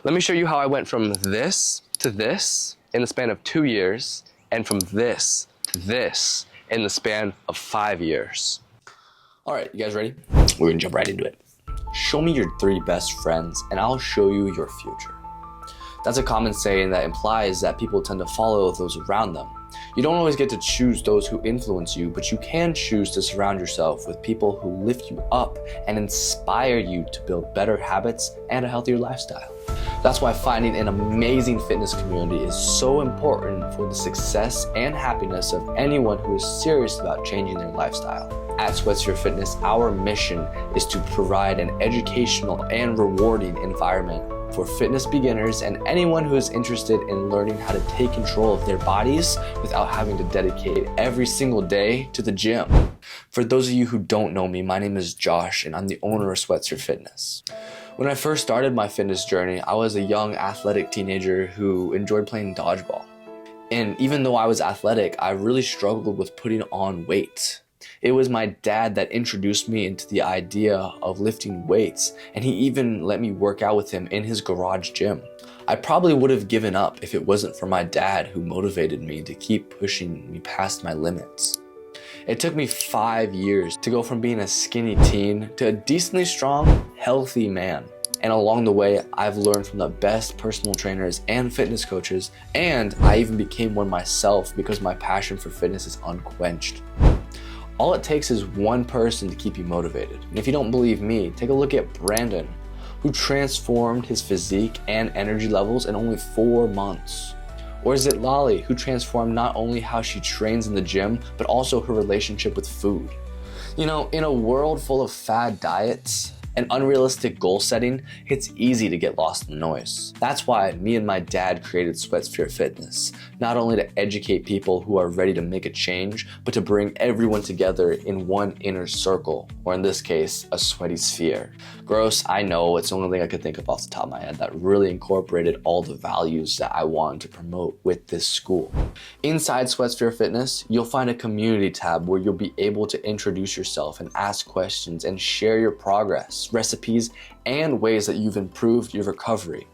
Let me show you how I went from this to this in the span of 2 years, and from this to this in the span of 5 years. All right, you guys ready? We're gonna jump right into it. Show me your 3 best friends and I'll show you your future. That's a common saying that implies that people tend to follow those around them. You don't always get to choose those who influence you, but you can choose to surround yourself with people who lift you up and inspire you to build better habits and a healthier lifestyle. That's why finding an amazing fitness community is so important for the success and happiness of anyone who is serious about changing their lifestyle. At SweatSphere Fitness, our mission is to provide an educational and rewarding environment for fitness beginners and anyone who is interested in learning how to take control of their bodies without having to dedicate every single day to the gym. For those of you who don't know me, my name is Josh and I'm the owner of SweatSphere Fitness. When I first started my fitness journey, I was a young athletic teenager who enjoyed playing dodgeball. And even though I was athletic, I really struggled with putting on weight. It was my dad that introduced me into the idea of lifting weights, and he even let me work out with him in his garage gym. I probably would have given up if it wasn't for my dad who motivated me to keep pushing me past my limits. It took me 5 years to go from being a skinny teen to a decently strong, healthy man. And along the way, I've learned from the best personal trainers and fitness coaches, and I even became one myself because my passion for fitness is unquenched. All it takes is one person to keep you motivated. And if you don't believe me, take a look at Brandon, who transformed his physique and energy levels in only 4 months. Or is it Lolly, who transformed not only how she trains in the gym, but also her relationship with food? You know, in a world full of fad diets and unrealistic goal setting, it's easy to get lost in the noise. That's why me and my dad created SweatSphere Fitness, not only to educate people who are ready to make a change, but to bring everyone together in one inner circle, or in this case, a sweaty sphere. Gross, I know, it's the only thing I could think of off the top of my head that really incorporated all the values that I wanted to promote with this school. Inside SweatSphere Fitness, you'll find a community tab where you'll be able to introduce yourself and ask questions and share your progress, recipes, and ways that you've improved your recovery.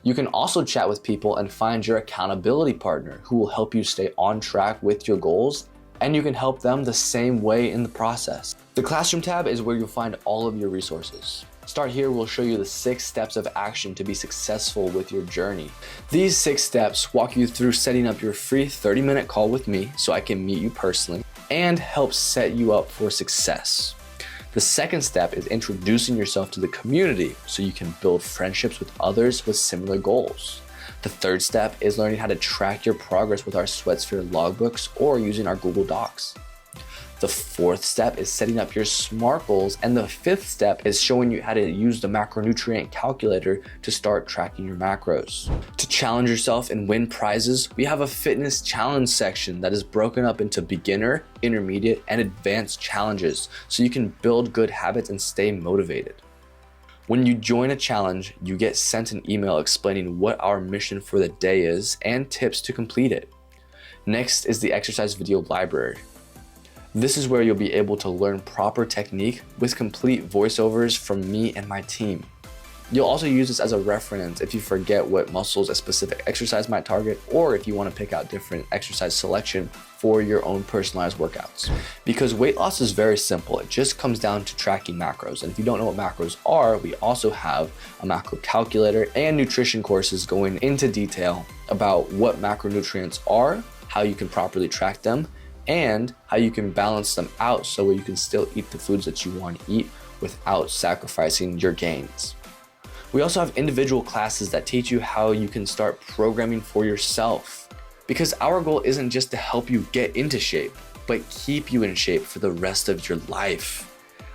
You can also chat with people and find your accountability partner who will help you stay on track with your goals, and you can help them the same way in the process. The Classroom tab is where you'll find all of your resources. Start here, we'll show you the 6 steps of action to be successful with your journey. These 6 steps walk you through setting up your free 30-minute call with me so I can meet you personally and help set you up for success. The second step is introducing yourself to the community so you can build friendships with others with similar goals. The third step is learning how to track your progress with our SweatSphere logbooks or using our Google Docs. The fourth step is setting up your SMART goals, and the fifth step is showing you how to use the macronutrient calculator to start tracking your macros. To challenge yourself and win prizes, we have a fitness challenge section that is broken up into beginner, intermediate, and advanced challenges so you can build good habits and stay motivated. When you join a challenge, you get sent an email explaining what our mission for the day is and tips to complete it. Next is the exercise video library. This is where you'll be able to learn proper technique with complete voiceovers from me and my team. You'll also use this as a reference if you forget what muscles a specific exercise might target, or if you want to pick out different exercise selection for your own personalized workouts. Because weight loss is very simple, it just comes down to tracking macros. And if you don't know what macros are, we also have a macro calculator and nutrition courses going into detail about what macronutrients are, how you can properly track them, and how you can balance them out so you can still eat the foods that you want to eat without sacrificing your gains. We also have individual classes that teach you how you can start programming for yourself. Because our goal isn't just to help you get into shape, but keep you in shape for the rest of your life.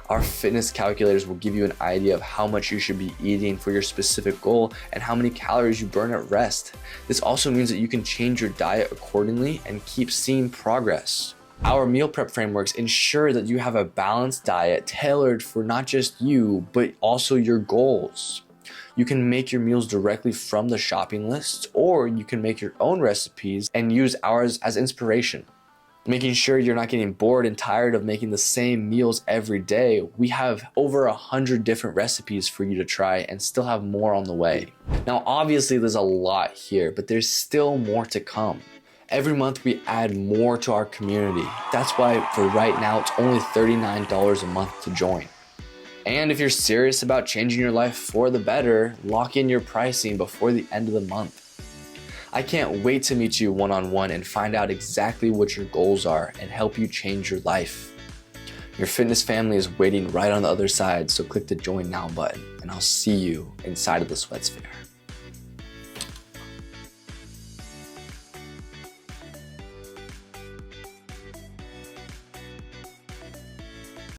Our fitness calculators will give you an idea of how much you should be eating for your specific goal and how many calories you burn at rest. This also means that you can change your diet accordingly and keep seeing progress. Our meal prep frameworks ensure that you have a balanced diet tailored for not just you, but also your goals. You can make your meals directly from the shopping list, or you can make your own recipes and use ours as inspiration. making sure you're not getting bored and tired of making the same meals every day. We have over 100 different recipes for you to try and still have more on the way. Now, obviously there's a lot here, but there's still more to come. Every month we add more to our community. That's why for right now, it's only $39 a month to join. And if you're serious about changing your life for the better, lock in your pricing before the end of the month. I can't wait to meet you one-on-one and find out exactly what your goals are and help you change your life. Your fitness family is waiting right on the other side, so click the Join Now button and I'll see you inside of the SweatSphere.